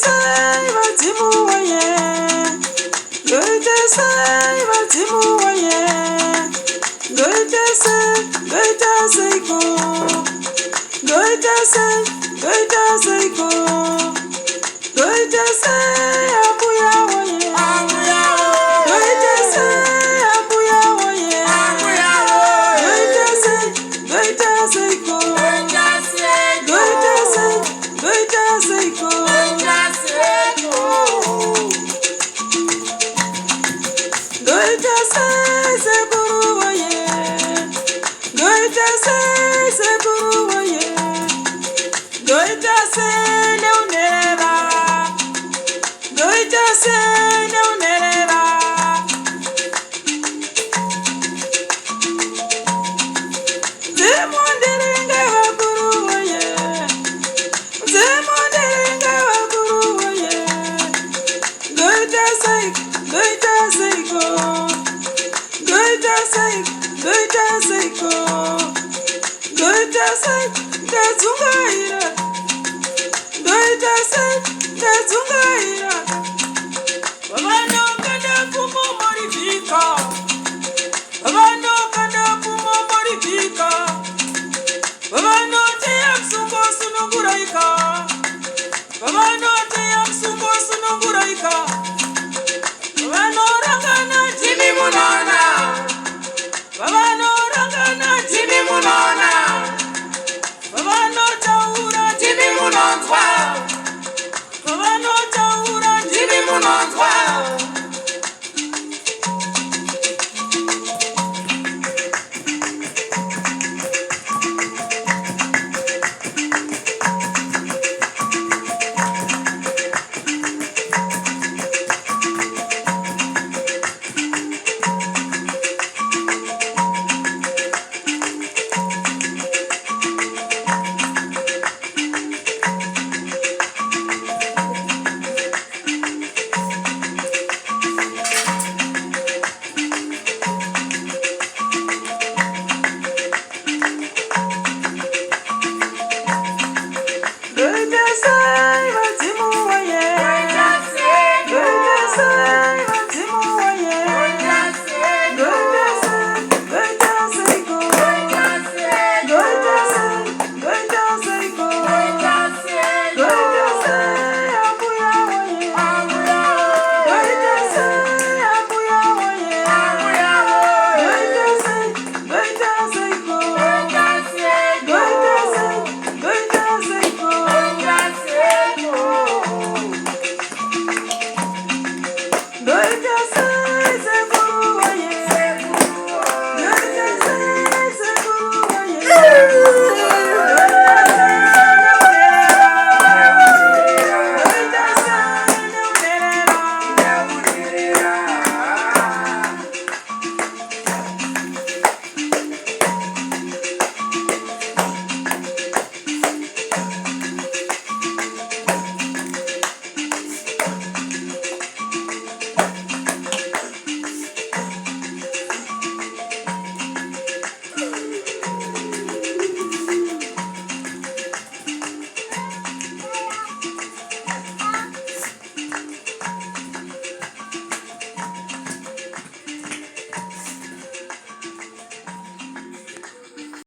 say vadzimu waye. Goite say vadzimu waye. Goite say go. Goite say go. Goite say ambuya waye. Goite say ambuya waye. Goite say go. Goite say go. Goite say guru waye. Goite say guru waye. Goite say no nera. Goite say no nera. Zemonderenga wa guru waye. Zemonderenga wa guru waye. Goite say go. Goite say go. Goite say gazunga ira.